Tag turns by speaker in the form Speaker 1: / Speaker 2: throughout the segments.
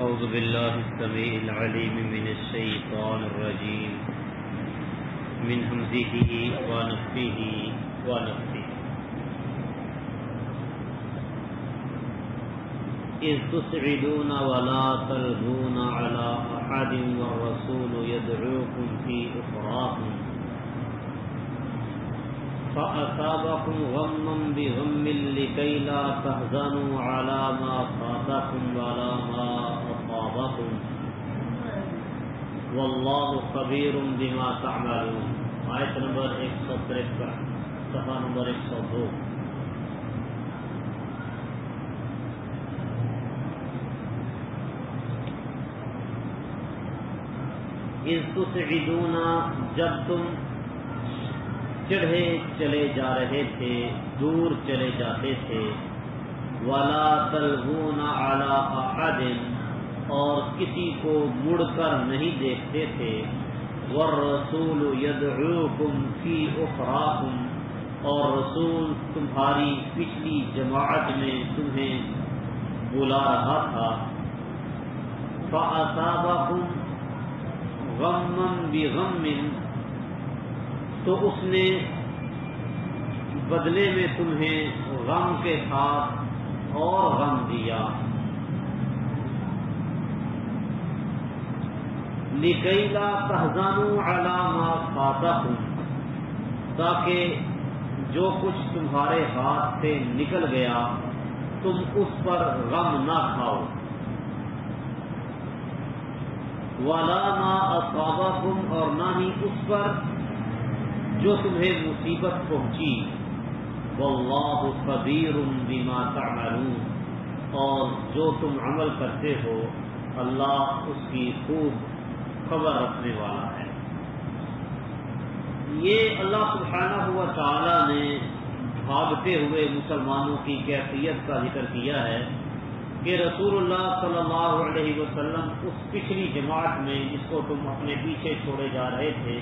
Speaker 1: أعوذ بالله السميع العليم من الشيطان الرجيم من همزه ونفخه ونفثه إذ تسعدون ولا تلهون على أحد والرسول يدعوكم في أخراكم فأصابكم غما بغم لكي لا تحزنوا على ما فاتكم ولا ما أصابكم والله خبير بما تعملون. آیت نمبر 153 صفحہ نمبر 102. اذ تسعدون، جب تم چڑھے چلے جا رہے تھے، دور چلے جاتے تھے، ولا تلوون علی احد، اور کسی کو مڑ کر نہیں دیکھتے تھے، والرسول یدعوکم فی اخراکم، اور رسول تمہاری پچھلی جماعت میں تمہیں بلا رہا تھا، فاصابکم غما بغم، تو اس نے بدلے میں تمہیں غم کے ساتھ اور غم دیا، لِكَيْ لَا تَحْزَنُوا عَلَى مَا فَاتَكُمْ، تاکہ جو کچھ تمہارے ہاتھ سے نکل گیا تم اس پر غم نہ کھاؤ، وَلَا مَا أَصَابَكُمْ، اور نہ ہی اس پر جو تمہیں مصیبت پہنچی، واللہ خبیر بما تعملون، اور جو تم عمل کرتے ہو اللہ اس کی خوب خبر رکھنے والا ہے۔ یہ اللہ سبحانہ و تعالی نے بھاگتے ہوئے مسلمانوں کی کیفیت کا ذکر کیا ہے کہ رسول اللہ صلی اللہ علیہ وسلم اس پچھلی جماعت میں جس کو تم اپنے پیچھے چھوڑے جا رہے تھے،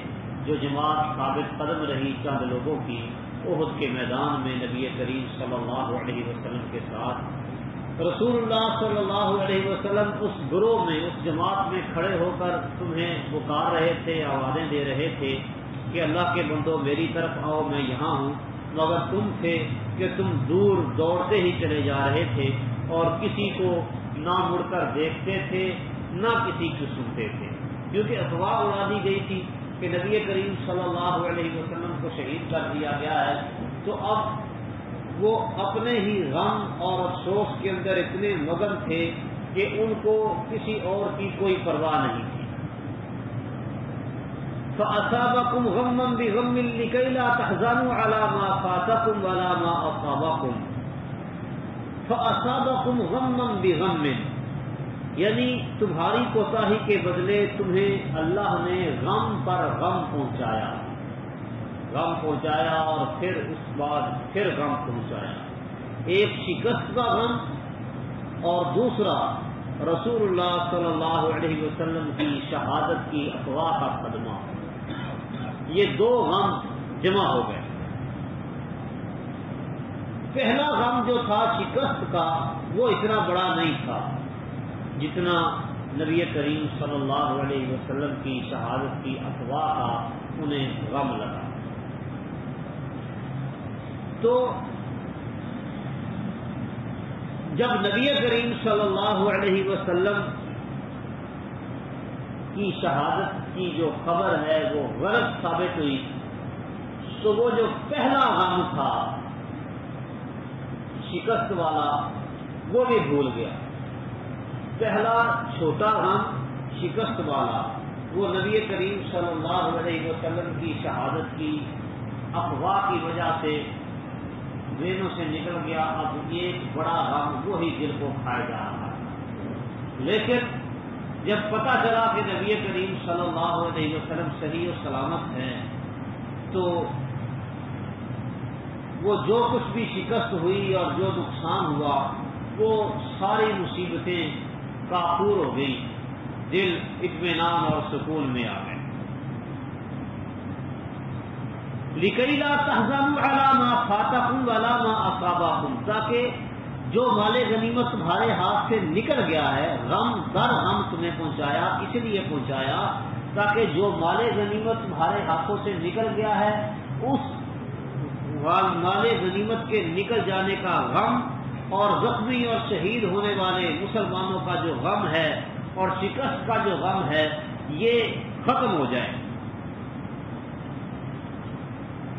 Speaker 1: جو جماعت ثابت قدم رہی چند لوگوں کی احد کے میدان میں نبی کریم صلی اللہ علیہ وسلم کے ساتھ، رسول اللہ صلی اللہ علیہ وسلم اس گروہ میں، اس جماعت میں کھڑے ہو کر تمہیں پکار رہے تھے، آوازیں دے رہے تھے کہ اللہ کے بندو میری طرف آؤ، میں یہاں ہوں، مگر تم تھے کہ تم دور دوڑتے ہی چلے جا رہے تھے اور کسی کو نہ مڑ کر دیکھتے تھے نہ کسی کو سنتے تھے، کیونکہ افواہ اڑا دی گئی تھی کہ نبی کریم صلی اللہ علیہ وسلم کو شہید کر دیا گیا ہے، تو اب وہ اپنے ہی غم اور افسوس کے اندر اتنے مگن تھے کہ ان کو کسی اور کی کوئی پرواہ نہیں تھی۔ فَأَصَابَكُمْ غَمًّا بِغَمٍّ لِكَيْ لَا تَحْزَنُوا عَلَى مَا فَاتَكُمْ وَلَا مَا أَصَابَكُمْ فَأَصَابَكُمْ غَمًّا بِغَمٍّ، یعنی تمہاری کوتاہی کے بدلے تمہیں اللہ نے غم پر غم پہنچایا اور پھر اس بعد پھر غم پہنچایا، ایک شکست کا غم اور دوسرا رسول اللہ صلی اللہ علیہ وسلم کی شہادت کی افواہ کا صدمہ، یہ دو غم جمع ہو گئے۔ پہلا غم جو تھا شکست کا وہ اتنا بڑا نہیں تھا جتنا نبی کریم صلی اللہ علیہ وسلم کی شہادت کی افواہ کا انہیں غم لگا۔ تو جب نبی کریم صلی اللہ علیہ وسلم کی شہادت کی جو خبر ہے وہ غلط ثابت ہوئی، تو وہ جو پہلا غم تھا شکست والا وہ بھی بھول گیا۔ پہلا چھوٹا غم شکست والا وہ نبی کریم صلی اللہ علیہ وسلم کی شہادت کی افواہ کی وجہ سے ذہنوں سے نکل گیا، اب ایک بڑا غم وہی دل کو کھائے جا رہا ہے۔ لیکن جب پتہ چلا کہ نبی کریم صلی اللہ علیہ وسلم صحیح و سلامت ہیں، تو وہ جو کچھ بھی شکست ہوئی اور جو نقصان ہوا وہ ساری مصیبتیں کافور ہو گئی، دل اطمینان اور سکون میں آ گئے۔ لِكَيْ لَا تَحْزَنُوا عَلَى مَا فَاتَكُمْ وَلَا مَا أَصَابَكُمْ، تاکہ جو مال غنیمت تمہارے ہاتھ سے نکل گیا ہے، غم در غم تمہیں پہنچایا، اس لیے پہنچایا تاکہ جو مال غنیمت تمہارے ہاتھوں سے نکل گیا ہے اس مال غنیمت کے نکل جانے کا غم اور زخمی اور شہید ہونے والے مسلمانوں کا جو غم ہے اور شکست کا جو غم ہے یہ ختم ہو جائے.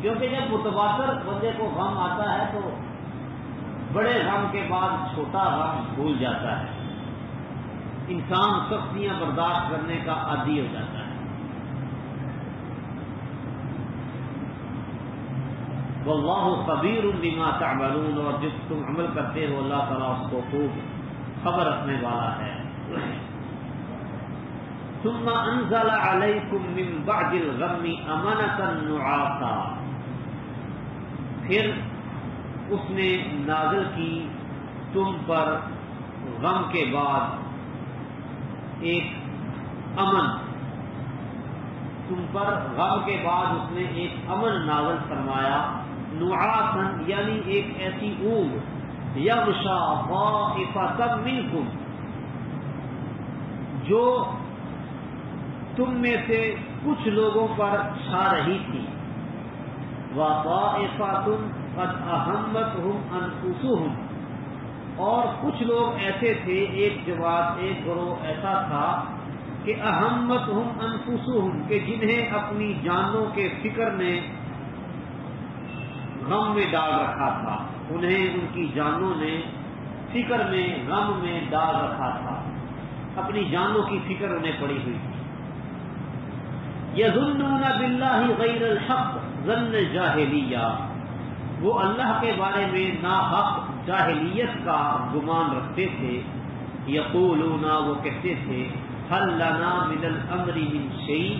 Speaker 1: کیونکہ جب متواتر بندے کو غم آتا ہے تو بڑے غم کے بعد چھوٹا غم بھول جاتا ہے، انسان سختیاں برداشت کرنے کا عادی ہو جاتا ہے. واللہ خبیر بما تعملون، اور جس تم عمل کرتے ہو اللہ تعالیٰ اس کو خوب خبر رکھنے والا ہے. ثم انزل علیکم من بعد الغم امنة نعاسا، پھر اس نے نازل کی تم پر غم کے بعد ایک امن، تم پر غم کے بعد اس نے ایک امن نازل فرمایا. نعاسن یعنی ایک ایسی اونگ یغشا طائفۃ منکم، جو تم میں سے کچھ لوگوں پر چھا رہی تھی. وطائفۃ قد اہمتہم انفسہم، اور کچھ لوگ ایسے تھے، ایک جماعت ایک گروہ ایسا تھا کہ اہمتہم انفسہم، کہ جنہیں اپنی جانوں کے فکر نے غم میں ڈال رکھا تھا، انہیں ان کی جانوں نے فکر میں غم میں ڈال رکھا تھا، اپنی جانوں کی فکر انہیں پڑی ہوئی تھی. یظنون باللہ غیر الحق ظن الجاہلیہ، وہ اللہ کے بارے میں ناحق جاہلیت کا گمان رکھتے تھے. یقولون، وہ کہتے تھے، هل لنا من الامر من شیء،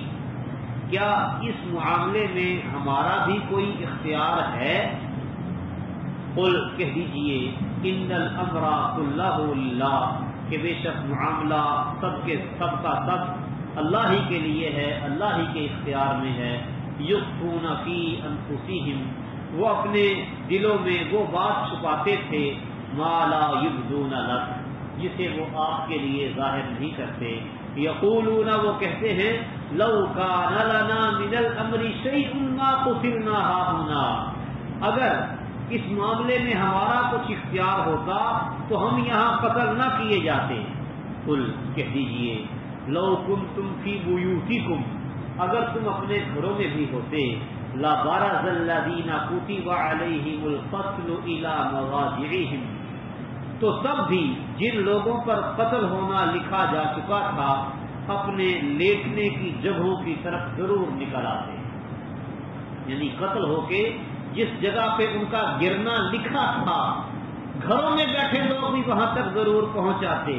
Speaker 1: کیا اس معاملے میں ہمارا بھی کوئی اختیار ہے؟ قل، کہہ دیجئے، ان الامر کلہ للہ، کہ بے شک معاملہ سب کے سب کا سب اللہ ہی کے لیے ہے، اللہ ہی کے اختیار میں ہے. یخفون فی انفسہم، وہ اپنے دلوں میں وہ بات چھپاتے تھے، ما لا یبدون لک، جسے وہ آپ کے لیے ظاہر نہیں کرتے. یقولون، وہ کہتے ہیں، لو کان لنا من الامر شیء ما قتلنا ہاہنا، اگر اس معاملے میں ہمارا کچھ اختیار ہوتا تو ہم یہاں قتل نہ کیے جاتے. قل، کہہ دیجئے، لو کنتم فی بیوتکم، اگر تم اپنے گھروں میں بھی ہوتے، لبرز الذین کتب علیہم القتل الی مضاجعہم، تو تب بھی جن لوگوں پر قتل ہونا لکھا جا چکا تھا اپنے لیٹنے کی جگہوں کی طرف ضرور نکل آتے. یعنی قتل ہو کے جس جگہ پہ ان کا گرنا لکھا تھا گھروں میں بیٹھے لوگ بھی وہاں تک ضرور پہنچ آتے.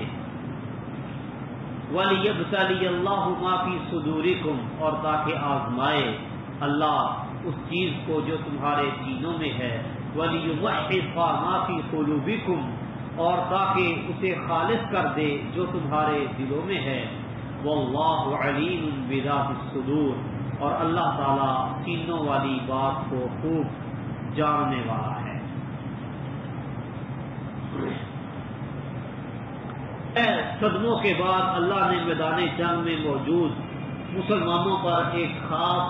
Speaker 1: وَلِيَبْتَلِيَ اللَّهُ مَا فِي صُدُورِكُمْ، اور تاکہ آزمائے اللہ اس چیز کو جو تمہارے سینوں میں ہے. وَلِيُمَحِّصَ مَا فِي قُلُوبِكُمْ، اور تاکہ اسے خالص کر دے جو تمہارے دلوں میں ہے. وَاللَّهُ عَلِيمٌ بِذَاتِ الصُّدُورِ، اور اللہ تعالیٰ سینوں والی بات کو خوب جاننے والا ہے. صدموں کے بعد اللہ نے میدان جنگ میں موجود مسلمانوں پر ایک خاص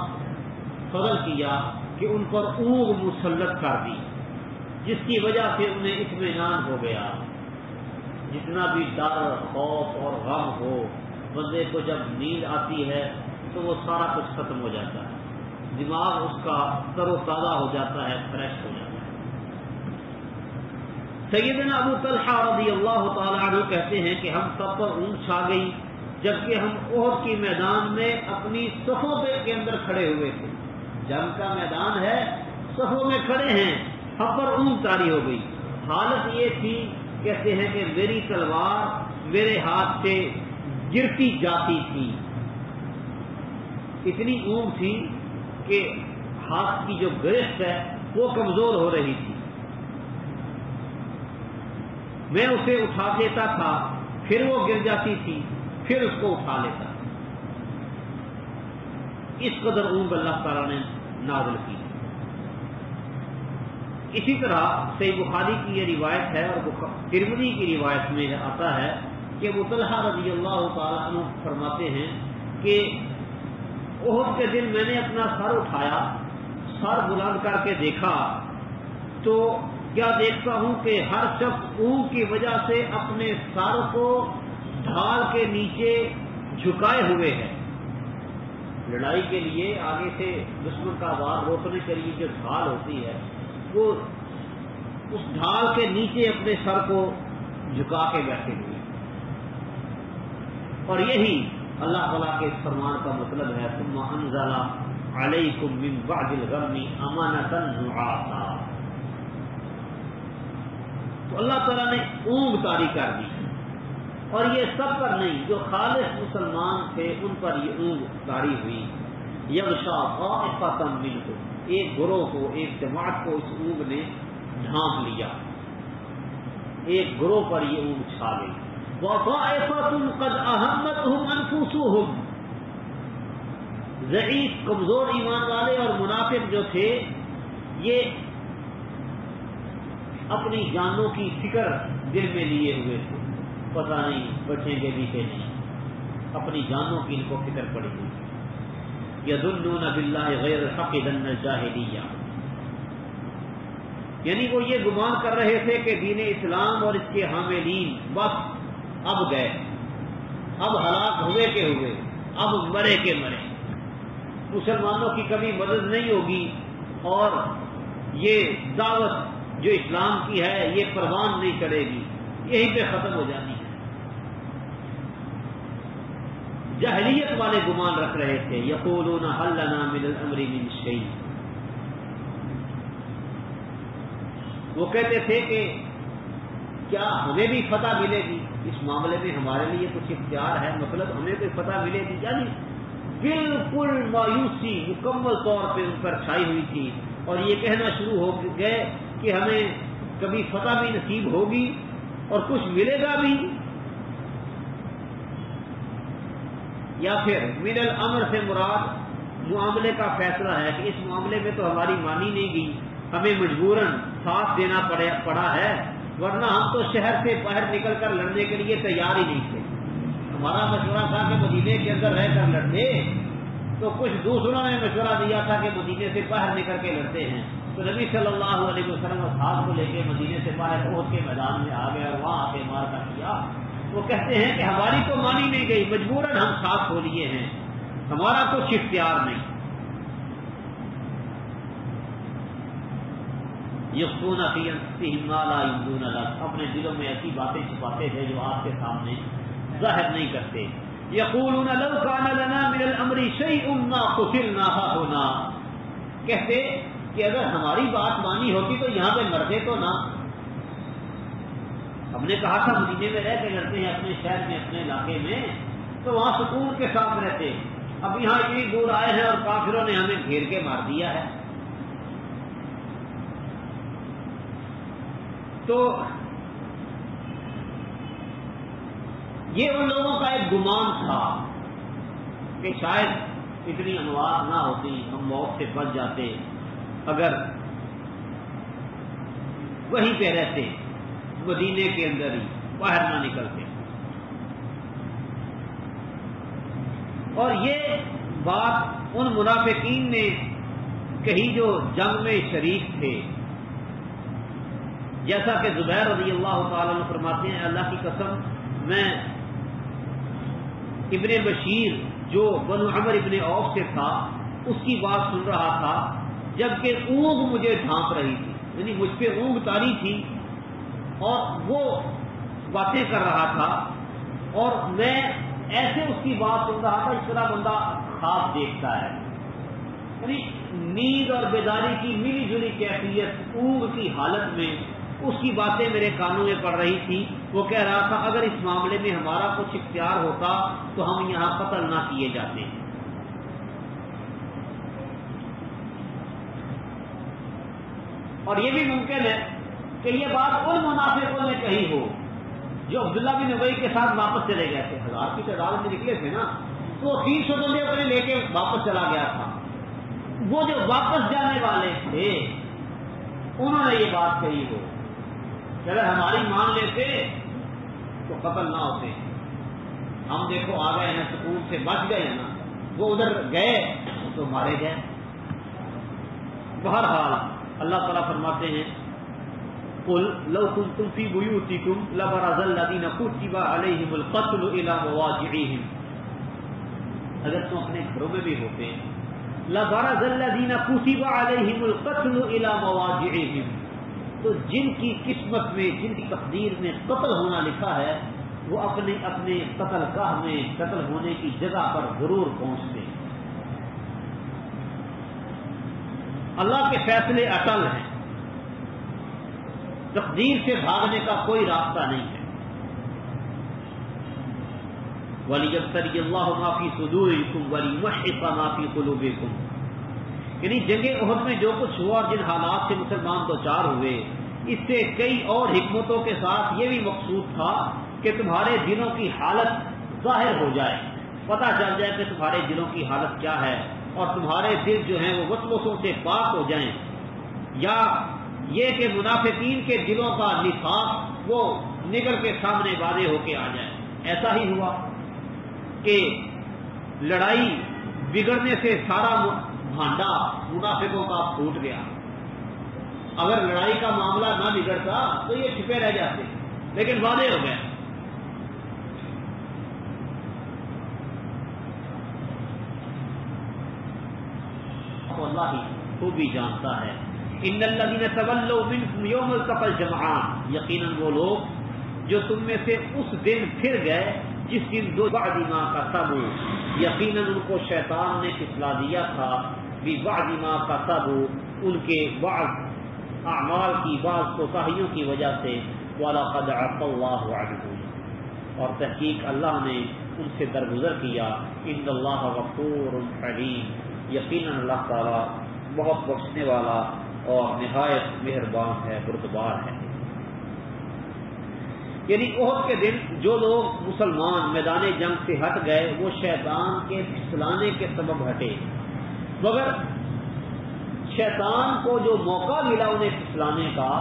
Speaker 1: فضل کیا کہ ان پر اونگ مسلط کر دی، جس کی وجہ سے انہیں اطمینان ہو گیا. جتنا بھی ڈر، خوف اور غم ہو، بندے کو جب نیند آتی ہے تو وہ سارا کچھ ختم ہو جاتا ہے، دماغ اس کا تر و تازہ ہو جاتا ہے، فریش ہو جاتا ہے. سیدنا ابو طلحہ رضی اللہ تعالیٰ عنہ کہتے ہیں کہ ہم سب پر اونگ چھا گئی جبکہ ہم احد کی میدان میں اپنی صفوں کے اندر کھڑے ہوئے تھے. جنگ کا میدان ہے، صفوں میں کھڑے ہیں، ہم پر اونگ طاری ہو گئی. حالت یہ تھی، کہتے ہیں کہ میری تلوار میرے ہاتھ سے گرتی جاتی تھی، اتنی اونگ تھی کہ ہاتھ کی جو گرفت ہے وہ کمزور ہو رہی تھی. میں اسے اٹھا دیتا تھا، پھر وہ گر جاتی تھی، پھر اس کو اٹھا لیتا. اس قدر اونگ اللہ تعالیٰ نے نازل کی. اسی طرح صحیح بخاری کی یہ روایت ہے اور ترمذی کی روایت میں آتا ہے کہ ابو طلحہ رضی اللہ تعالیٰ عنہ فرماتے ہیں کہ احد کے دن میں نے اپنا سر اٹھایا، سر بلند کر کے دیکھا تو کیا دیکھتا ہوں کہ ہر شخص اونگ کی وجہ سے اپنے سر کو ڈھال کے نیچے جھکائے ہوئے ہے۔ لڑائی کے لیے آگے سے دشمن کا وار روکنے کے لیے جو ڈھال ہوتی ہے وہ اس ڈھال کے نیچے اپنے سر کو جھکا کے بیٹھے ہوئے، اور یہی اللہ تعالیٰ کے فرمان کا مطلب ہے ثم انزل علیکم من بعد الغم امانۃ نعاسا۔ تو اللہ تعالیٰ نے اونگ طاری کر دی، اور یہ سب پر نہیں، جو خالص مسلمان تھے ان پر یہ اونگ طاری ہوئی۔ یغشا طائفۃ منکم، ایک گروہ کو، ایک جماعت کو اس اونگ نے ڈھانپ لیا، ایک گروہ پر یہ اونگ چھا گئی۔ وطائفۃ قد اہمتہم انفسہم، ضعیف کمزور ایمان والے اور منافق جو تھے یہ اپنی جانوں کی فکر دل میں لیے ہوئے تھے، پتہ نہیں بچیں گے بھی کہ نہیں، اپنی جانوں کی ان کو فکر پڑی ہوئی۔ یظنون باللہ غیر الحق ظن الجاہلیہ، یعنی وہ یہ گمان کر رہے تھے کہ دین اسلام اور اس کے حاملین بس اب گئے، اب ہلاک ہوئے کے ہوئے، اب مرے کے مرے، مسلمانوں کی کبھی مدد نہیں ہوگی، اور یہ دعوت جو اسلام کی ہے یہ پروان نہیں چڑھے گی، یہیں پہ ختم ہو جانی ہے۔ جاہلیت والے گمان رکھ رہے تھے۔ یقولون هل لنا من الامر من شیء، وہ کہتے تھے کہ کیا ہمیں بھی فتح ملے گی اس معاملے میں، ہمارے لیے کچھ اختیار ہے، مطلب ہمیں کوئی فتح ملے گی، یعنی بالکل مایوسی مکمل طور پہ ان پر چھائی ہوئی تھی، اور یہ کہنا شروع ہو گئے کہ ہمیں کبھی فتح بھی نصیب ہوگی اور کچھ ملے گا بھی، یا پھر من الامر سے مراد معاملے کا فیصلہ ہے کہ اس معاملے میں تو ہماری مانی نہیں گئی، ہمیں مجبوراً ساتھ دینا پڑا ہے، ورنہ ہم تو شہر سے باہر نکل کر لڑنے کے لیے تیار ہی نہیں تھے۔ ہمارا مشورہ تھا کہ مدینے کے اندر رہ کر لڑتے، تو کچھ دوسروں نے مشورہ دیا تھا کہ مدینے سے باہر نکل کے لڑتے ہیں، تو نبی صلی اللہ علیہ وسلم اصحاب کو لے کے مدینے سے باہر احد کے میدان میں آ گئے اور وہاں آ کے مار کر کیا۔ وہ کہتے ہیں کہ ہماری تو مانی نہیں گئی، مجبوراً ہم ساتھ ہو لیے ہیں، ہمارا کچھ اختیار نہیں۔ یخفون فی انفسہم ما لا یبدون لک، اپنے دلوں میں ایسی باتیں چھپاتے تھے جو آپ کے سامنے ظاہر نہیں کرتے۔ یقولون لو کان لنا من الامر شیء ما قتلنا ہاہنا، کہتے کہ اگر ہماری بات مانی ہوتی تو یہاں پہ مرتے تو نہ، ہم نے کہا تھا مدینے میں رہ کے لڑتے ہیں، اپنے شہر میں اپنے علاقے میں، تو وہاں سکون کے ساتھ رہتے، اب یہاں اتنی دور آئے ہیں اور کافروں نے ہمیں گھیر کے مار دیا ہے۔ تو یہ ان لوگوں کا ایک گمان تھا کہ شاید اتنی اموات نہ ہوتی، ہم موت سے بچ جاتے اگر وہیں پہ رہتے، مدینے کے اندر ہی باہر نہ نکلتے۔ اور یہ بات ان منافقین نے کہی جو جنگ میں شریک تھے، جیسا کہ زبیر رضی اللہ تعالیٰ عنہ فرماتے ہیں اللہ کی قسم میں ابن بشیر جو بنو عمر ابن عوف سے تھا اس کی بات سن رہا تھا جبکہ اونگ مجھے ڈھانپ رہی تھی، یعنی مجھ پہ اونگ تاری تھی اور وہ باتیں کر رہا تھا، اور میں ایسے اس کی بات سن رہا تھا اس طرح بندہ خواب دیکھتا ہے، یعنی نیند اور بیداری کی ملی جلی کیفیت اونگ کی حالت میں اس کی باتیں میرے کانوں میں پڑ رہی تھی۔ وہ کہہ رہا تھا اگر اس معاملے میں ہمارا کچھ اختیار ہوتا تو ہم یہاں قتل نہ کیے جاتے۔ اور یہ بھی ممکن ہے کہ یہ بات ان منافقوں نے کہی ہو جو عبداللہ بن ابی کے ساتھ واپس چلے گئے تھے، 1000 کی تعداد میں نکلے تھے نا، تو وہ 300 بندے اپنے لے کے واپس چلا گیا تھا۔ وہ جو واپس جانے والے تھے انہوں نے یہ بات کہی ہو کہ اگر ہماری مان لیتے تو قتل نہ ہوتے. ہم دیکھو آ گئے ہیں سکول سے بچ گئے ہیں نا, وہ ادھر گئے تو مارے گئے. بہرحال اللہ تعالیٰ فرماتے ہیں قل لو كنتم في بيوتكم لبرز الذين كتب عليهم القتل الى مواضعهم, اگر تم اپنے گھروں میں بھی ہوتے لبرز الذين كتب عليهم القتل الى مواضعهم, تو جن کی قسمت میں, جن کی تقدیر میں قتل ہونا لکھا ہے وہ اپنے اپنے قتل گاہ میں قتل ہونے کی جگہ پر ضرور پہنچتے. اللہ کے فیصلے اٹل ہیں, تقدیر سے بھاگنے کا کوئی راستہ نہیں ہے. وَلِيَبْتَلِيَ اللَّهُ مَا فِي صُدُورِكُمْ وَلِيُمَحِّصَ مَا فِي قُلُوبِكُمْ, یعنی جنگ احد میں جو کچھ ہوا, جن حالات سے مسلمان دوچار ہوئے, اس سے کئی اور حکمتوں کے ساتھ یہ بھی مقصود تھا کہ تمہارے دلوں کی حالت ظاہر ہو جائے, پتہ چل جائے کہ تمہارے دلوں کی حالت کیا ہے, اور تمہارے دل جو ہیں وہ وسوسوں سے پاک ہو جائیں, یا یہ کہ منافقین کے دلوں کا نفاق وہ نکل کے سامنے واضح ہو کے آ جائے. ایسا ہی ہوا کہ لڑائی بگڑنے سے سارا بھانڈا منافقوں کا پھوٹ گیا. اگر لڑائی کا معاملہ نہ بگڑتا تو یہ چھپے رہ جاتے, لیکن واضح ہو گئے. اللہ ہی خوب ہی جانتا ہے. ان الذین تولوا منکم یوم التقى الجمعان, یقیناً وہ لوگ جو تم میں سے اس دن پھر گئے جس دن دو بعد ما کسبوا, یقیناً ان کو شیطان نے پھسلا دیا تھا ببعد ما کسبوا, ان کے بعض اعمال کی بعض کوتاہیوں کی وجہ سے. وَلَقَدْ عَفَا اللَّهُ عَنْهُمْ, اور تحقیق اللہ نے ان سے درگزر کیا. ان اللہ غفور حلیم, یقیناً اللہ تعالیٰ بہت بخشنے والا اور نہایت مہربان ہے, بردبار ہے. یعنی احد کے دن جو لوگ مسلمان میدان جنگ سے ہٹ گئے وہ شیطان کے پھسلانے کے سبب ہٹے, مگر شیطان کو جو موقع ملا انہیں پھسلانے کا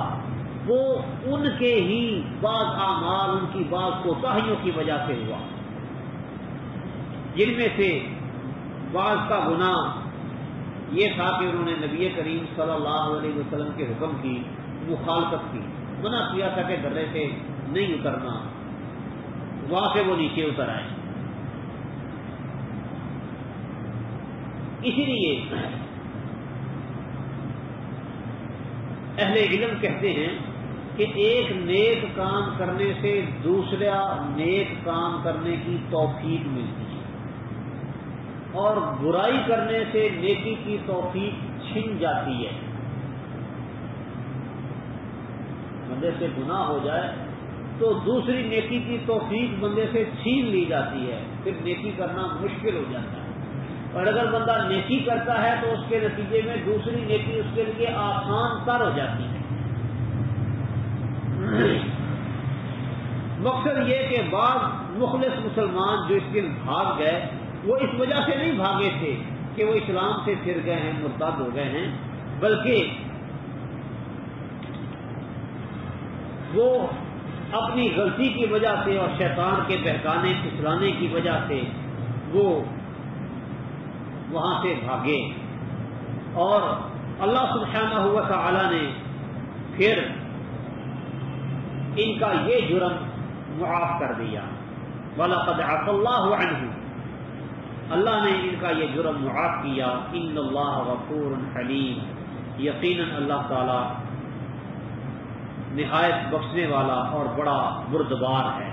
Speaker 1: وہ ان کے ہی بعض اعمال, ان کی بعض کوتاہیوں کی وجہ سے ہوا, جن میں سے بعض کا گناہ یہ تھا کہ انہوں نے نبی کریم صلی اللہ علیہ وسلم کے حکم کی مخالفت کی, منع کیا تھا کہ درے سے نہیں اترنا, وہاں سے وہ نیچے اتر آئے. اسی لیے اہل علم کہتے ہیں کہ ایک نیک کام کرنے سے دوسرا نیک کام کرنے کی توفیق ملتی ہے, اور برائی کرنے سے نیکی کی توفیق چھن جاتی ہے. بندے سے گناہ ہو جائے تو دوسری نیکی کی توفیق بندے سے چھین لی جاتی ہے, پھر نیکی کرنا مشکل ہو جاتا ہے. اور اگر بندہ نیکی کرتا ہے تو اس کے نتیجے میں دوسری نیکی اس کے لیے آسان تر ہو جاتی ہے. مقصد یہ کہ بعض مخلص مسلمان جو اس دن بھاگ گئے وہ اس وجہ سے نہیں بھاگے تھے کہ وہ اسلام سے پھر گئے ہیں, مرتد ہو گئے ہیں, بلکہ وہ اپنی غلطی کی وجہ سے اور شیطان کے بہکانے پھسلانے کی وجہ سے وہ وہاں سے بھاگے, اور اللہ سبحانہ و تعالی نے پھر ان کا یہ جرم معاف کر دیا. وَلَقَدْ عَفَا اللَّهُ عَنْهُمْ, اللہ نے ان کا یہ جرم معاف کیا. ان اللہ غفور حلیم, یقیناً اللہ تعالی نہایت بخشنے والا اور بڑا بردبار ہے.